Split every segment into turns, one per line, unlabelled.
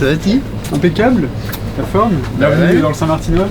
Ça va, Ti?
Impeccable. La forme. Bienvenue dans le Saint-Martinois.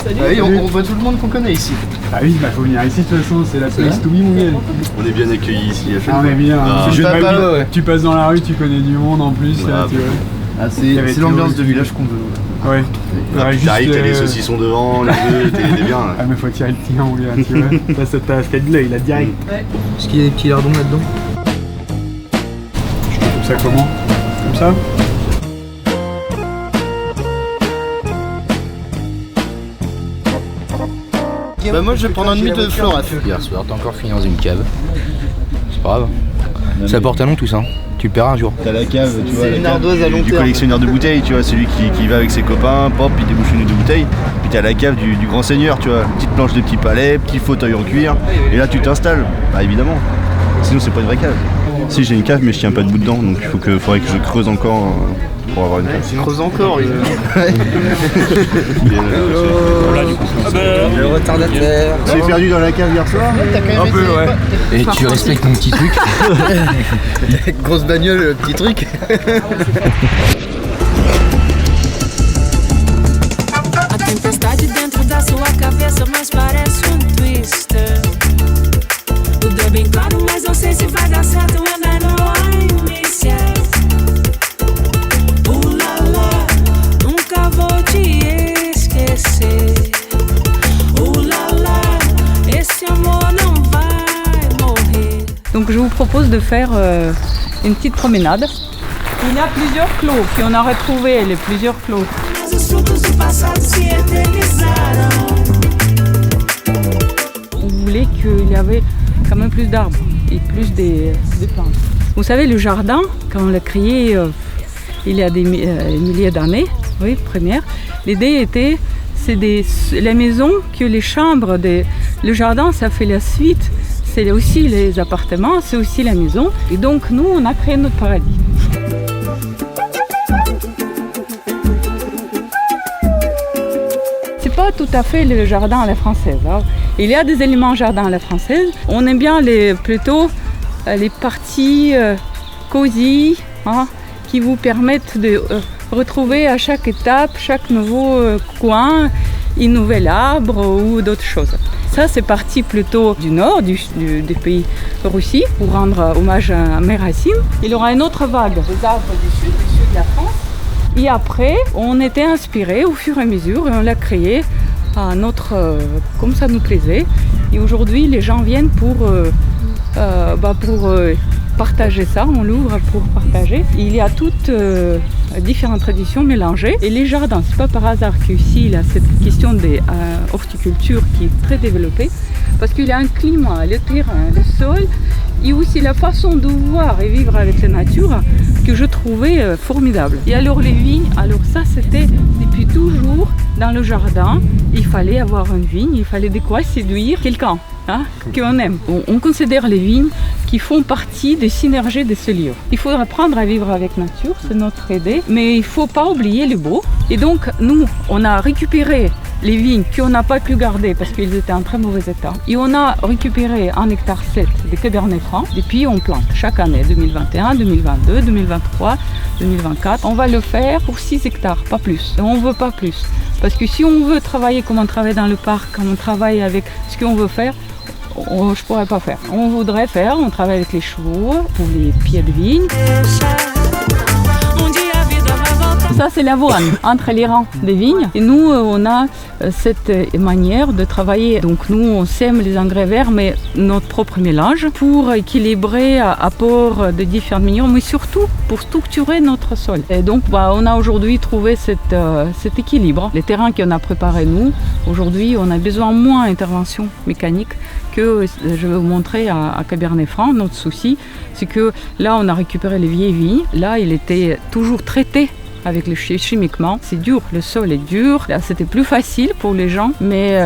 Ah oui, on voit tout le monde qu'on connaît ici.
Ah oui, bah faut venir ici de toute façon, c'est la place to be, mon gars.
On est bien accueillis ici à chaque
Ah, on
fois.
est bien.
Ah.
C'est
Papa,
pas
ouais.
Tu passes dans la rue, tu connais du monde en plus, là, tu vois.
Ah, c'est l'ambiance de village qu'on veut.
Ouais.
Ah, puis t'arrives, t'as les saucissons devant, les œufs, t'es bien.
Ah, mais faut tirer le tien, mon gars, tu vois. Ça t'a fait de l'œil, là, direct.
Ouais. Est-ce qu'il y a des petits lardons là-dedans?
Je trouve ça comment? Comme ça?
Bah moi je vais prendre un demi de Floraf. Hier soir, t'as encore fini dans une cave. C'est pas grave. Ça porte un nom tout ça. Tu le paieras un jour.
T'as la cave, tu vois.
C'est une ardoise à long
du
terme.
collectionneur de bouteilles, tu vois, celui qui va avec ses copains, pop, il débouche une ou deux bouteilles. Puis t'as la cave du grand seigneur, tu vois. Petite planche de petits palais, petit fauteuil en cuir. Et là tu t'installes. Bah évidemment. Sinon c'est pas une vraie cave. Si j'ai une cave mais je tiens pas debout dedans, donc il faudrait que je creuse encore pour avoir une cave.
Tu creuses encore.
Le retardataire.
Tu es perdu dans la cave hier soir?
Un peu, ouais.
Et tu respectes mon petit truc.
Grosse bagnole, petit truc.
A tempestade dentro da sua cabeça, mas parece twister. Tudo é bem claro, mas não sei se vai dar certo. And I know I miss you. La la, nunca vou te esquecer. La la, esse amor não vai morrer.
Donc je vous propose de faire une petite promenade. Il y a plusieurs clos, puis on a retrouvé les plusieurs clos.
Mas os frutos do passado se eternizaram.
On voulait qu'il y avait quand même plus d'arbres et plus des plantes. Vous savez, le jardin, quand on l'a créé il y a des milliers d'années, oui, première, l'idée était, c'est les maisons que les chambres, le jardin, ça fait la suite, c'est aussi les appartements, c'est aussi la maison. Et donc nous, on a créé notre paradis. C'est pas tout à fait le jardin à la française. Hein. Il y a des éléments jardin à la française. On aime bien plutôt les parties cosy, hein, qui vous permettent de retrouver à chaque étape, chaque nouveau coin, un nouvel arbre ou d'autres choses. Ça, c'est parti plutôt du nord, du pays Russie, pour rendre hommage à mes racines. Il y aura une autre vague des arbres du sud de la France. Et après, on était inspiré au fur et à mesure et on l'a créé à comme ça nous plaisait. Et aujourd'hui, les gens viennent pour partager ça. On l'ouvre pour partager. Il y a toutes différentes traditions mélangées. Et les jardins, c'est pas par hasard qu'ici, il y a cette question des horticulture qui est très développée. Parce qu'il y a un climat, le terrain, le sol, et aussi la façon de voir et vivre avec la nature que je trouvais formidable. Et alors les vignes, alors ça c'était depuis toujours dans le jardin, il fallait avoir une vigne, il fallait de quoi séduire quelqu'un qu'on aime. On considère les vignes qui font partie des synergies de ce lieu. Il faut apprendre à vivre avec nature, c'est notre idée, mais il ne faut pas oublier le beau. Et donc nous, on a récupéré les vignes qu'on n'a pas pu garder parce qu'ils étaient en très mauvais état. Et on a récupéré 1,7 hectare de Cabernet Franc. Et puis on plante chaque année, 2021, 2022, 2023, 2024. On va le faire pour 6 hectares, pas plus. Et on ne veut pas plus. Parce que si on veut travailler comme on travaille dans le parc, comme on travaille avec ce qu'on veut faire, je ne pourrais pas faire. On voudrait faire, on travaille avec les chevaux, pour les pieds de vigne. Ça, c'est l'avoine entre les rangs des vignes. Et nous, on a cette manière de travailler. Donc nous, on sème les engrais verts, mais notre propre mélange pour équilibrer apport de différents millions, mais surtout pour structurer notre sol. Et donc, on a aujourd'hui trouvé cet équilibre. Les terrains qu'on a préparés, nous, aujourd'hui, on a besoin moins d'intervention mécanique que je vais vous montrer à Cabernet Franc. Notre souci, c'est que là, on a récupéré les vieilles vignes. Là, il était toujours traité avec le chimiquement. C'est dur, le sol est dur. Là, c'était plus facile pour les gens, mais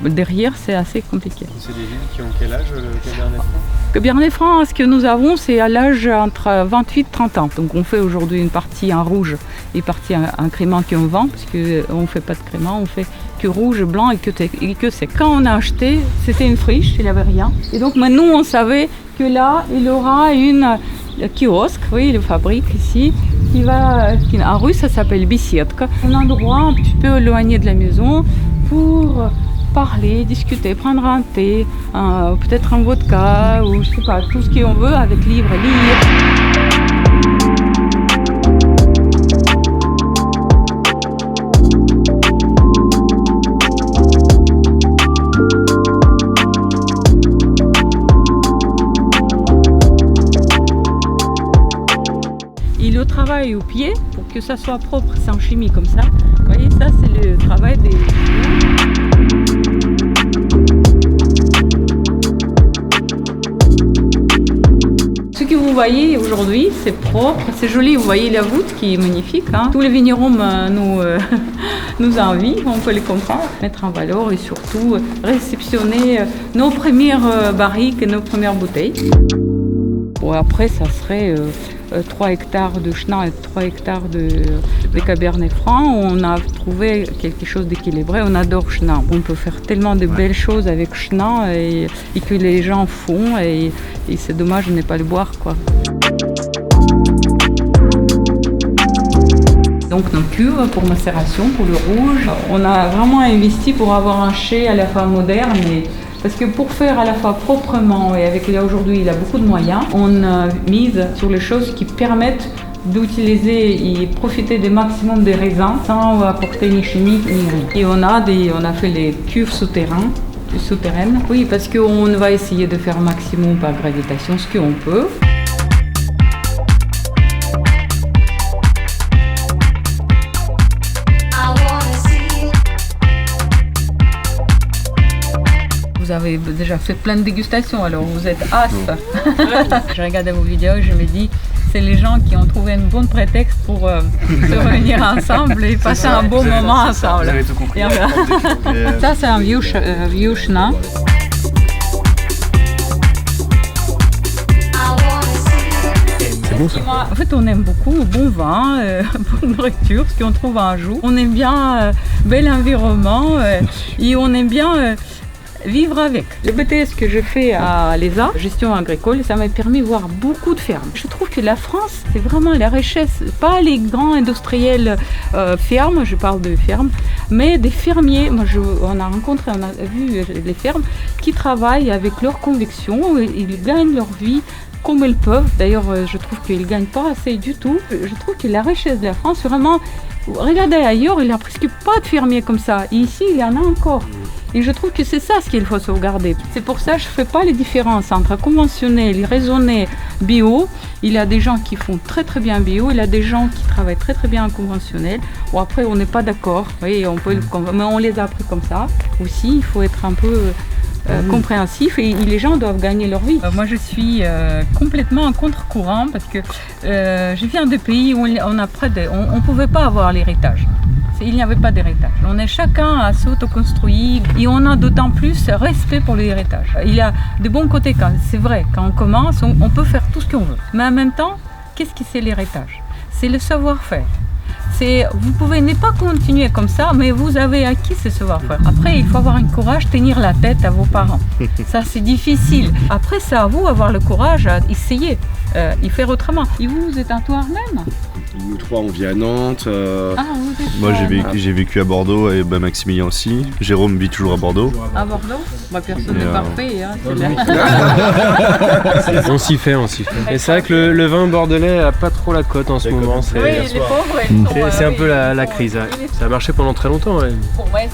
derrière, c'est assez compliqué.
C'est des vignes qui ont quel âge, le Cabernet Franc?
Cabernet Franc, ce que nous avons, c'est à l'âge entre 28 et 30 ans. Donc on fait aujourd'hui une partie en rouge et une partie en crément qu'on vend, parce qu'on ne fait pas de crément, on fait que rouge, blanc et que sec. Quand on a acheté, c'était une friche, il n'y avait rien. Et donc maintenant, on savait que là, il y aura une kiosque, oui, il fabrique ici. En russe, ça s'appelle bisetka. Un endroit un petit peu éloigné de la maison pour parler, discuter, prendre un thé, peut-être un vodka ou je sais pas, tout ce qu'on veut avec livre et lire. Et le travail au pied, pour que ça soit propre, sans chimie comme ça, vous voyez, ça c'est le travail des... Ce que vous voyez aujourd'hui, c'est propre, c'est joli. Vous voyez la voûte qui est magnifique. Hein. Tous les vignerons nous envient, on peut les comprendre. Mettre en valeur et surtout réceptionner nos premières barriques et nos premières bouteilles. Bon, après, ça serait 3 hectares de Chenin et 3 hectares de Cabernet Franc. On a trouvé quelque chose d'équilibré. On adore Chenin. On peut faire tellement de belles choses avec Chenin et que les gens font. Et c'est dommage de ne pas le boire, quoi. Donc nos cuves pour macération, pour le rouge. On a vraiment investi pour avoir un chai à la fois moderne parce que pour faire à la fois proprement et avec aujourd'hui il a beaucoup de moyens, on mise sur les choses qui permettent d'utiliser et profiter des maximum des raisins sans apporter ni chimique ni rien. Et on a fait les cuves souterraines. Oui, parce qu'on va essayer de faire maximum par gravitation ce qu'on peut. Vous avez déjà fait plein de dégustations, alors vous êtes as. Je regardais vos vidéos et je me dis, c'est les gens qui ont trouvé un bon prétexte pour se réunir ensemble et passer un beau moment ensemble.
Vous avez tout compris.
Ça, c'est un vieux Chenin.
C'est bon ça.
En fait, on aime beaucoup bon vin, bonne nourriture, ce qu'on trouve un jour. On aime bien bel environnement et on aime bien vivre avec. Le BTS que je fais à l'ESA, gestion agricole, ça m'a permis de voir beaucoup de fermes. Je trouve que la France, c'est vraiment la richesse, pas les grands industriels fermes, je parle de fermes, mais des fermiers. Moi, on a vu les fermes qui travaillent avec leurs convictions, ils gagnent leur vie comme ils peuvent. D'ailleurs, je trouve qu'ils ne gagnent pas assez du tout. Je trouve que la richesse de la France, vraiment, regardez ailleurs, il n'y a presque pas de fermiers comme ça. Et ici, il y en a encore. Et je trouve que c'est ça ce qu'il faut sauvegarder. C'est pour ça que je ne fais pas les différences entre conventionnel et raisonné bio. Il y a des gens qui font très très bien bio, il y a des gens qui travaillent très très bien en conventionnel. Bon, après, on n'est pas d'accord, oui, mais on les a appris comme ça. Aussi, il faut être un peu compréhensif et les gens doivent gagner leur vie. Moi, je suis complètement en contre-courant parce que je viens de pays où on ne pouvait pas avoir l'héritage. Il n'y avait pas d'héritage. On est chacun à s'auto-construire et on a d'autant plus respect pour l'héritage. Il y a de bons côtés, c'est vrai, quand on commence, on peut faire tout ce qu'on veut. Mais en même temps, qu'est-ce que c'est l'héritage? C'est le savoir-faire. Vous pouvez ne pas continuer comme ça, mais vous avez acquis ce savoir-faire. Après, il faut avoir un courage, tenir la tête à vos parents. Ça, c'est difficile. Après, c'est à vous d'avoir le courage à essayer et faire autrement. Et vous êtes un Touareg même?
Nous trois, on vit à Nantes.
Moi,
j'ai vécu à Bordeaux et Maximilien aussi. Jérôme vit toujours à Bordeaux.
À Bordeaux? Personne n'est parfait. Hein,
on s'y fait. Et c'est vrai que le vin bordelais a pas trop la cote en ce moment.
Oui, les pauvres.
C'est un peu la crise. Ouais. Ça a marché pendant très longtemps. Ouais.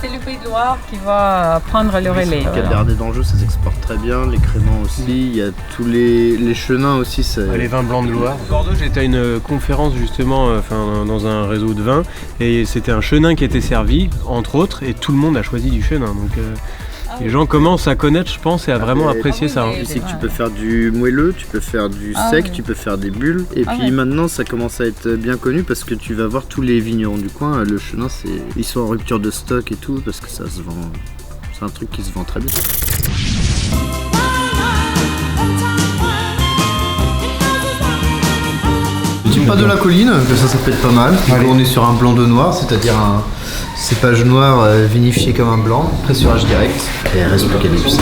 C'est le Pays de Loire qui va prendre le relais.
Le Cabernet d'Anjou, ça s'exporte très bien. Les créments aussi. Il y a tous les chenins aussi.
Les vins blancs de Loire. À Bordeaux, j'étais à une conférence justement dans un réseau de vins. Et c'était un chenin qui était servi, entre autres, et tout le monde a choisi du chenin. Donc les gens commencent à connaître, je pense, et à vraiment apprécier ça.
C'est que tu peux faire du moelleux, tu peux faire du sec, tu peux faire des bulles. Et puis maintenant, ça commence à être bien connu parce que tu vas voir tous les vignerons du coin. Le chenin, ils sont en rupture de stock et tout parce que ça se vend. C'est un truc qui se vend très bien. Pas de la colline, que ça peut être pas mal. On est sur un blanc de noir, c'est-à-dire un cépage noir vinifié comme un blanc, pressurage direct, et il reste plus qu'à déguster.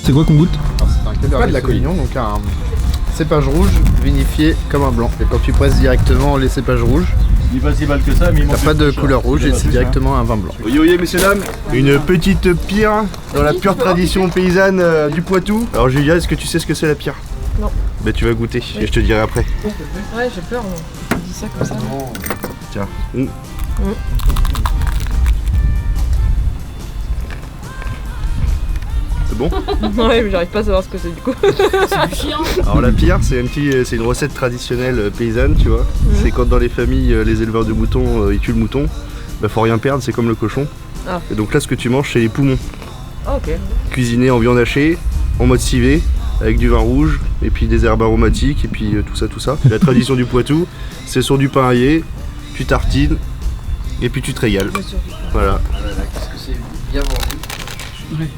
C'est quoi qu'on goûte?
C'est pas de la Collignon, donc un cépage rouge vinifié comme un blanc. Et quand tu presses directement les cépages rouges,
Il est pas si mal que ça, mais il
t'as pas de couleur rouge et c'est directement un vin blanc.
Oyez, messieurs, dames, une petite pierre dans la pure tradition paysanne du Poitou. Alors Julia, est-ce que tu sais ce que c'est la pierre?
Non.
Bah tu vas goûter et je te dirai après.
Ouais, j'ai peur, moi. Tu dis ça comme ça.
Tiens. C'est bon?
Ouais, mais j'arrive pas à savoir ce que c'est du coup.
C'est du chien.
Alors la pierre, c'est une recette traditionnelle paysanne, tu vois. C'est quand dans les familles, les éleveurs de moutons, ils tuent le mouton. Bah faut rien perdre, c'est comme le cochon.
Ah.
Et donc là, ce que tu manges, c'est les poumons.
Ah, ok.
Cuisinés en viande hachée, en mode civet, avec du vin rouge, et puis des herbes aromatiques, et puis tout ça. La tradition du Poitou, c'est sur du pain râpé, tu tartines, et puis tu te régales. Voilà.
Qu'est-ce que c'est bien vendu.
Ouais.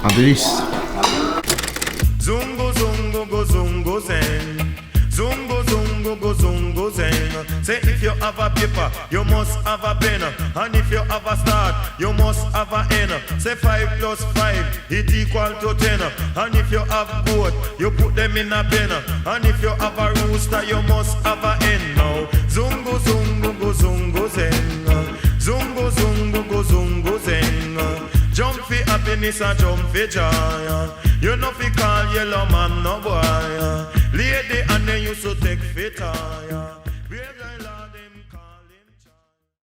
Un délice.
Zungo zungo go zungo zeng. Zungo zungo go zungo zeng. Say if you have a paper, you must have a pen. And if you have a start, you must have a end. Say 5 plus 5, it equal to 10. And if you have both, you put them in a pen. And if you have a rooster, you must have a hen. Now zungo zungo go zungo zeng. Zungo zungo go zungo zeng. Jump for happiness and jump for joy. You know fi call yellow man no boy. Lady and then you so take for tire.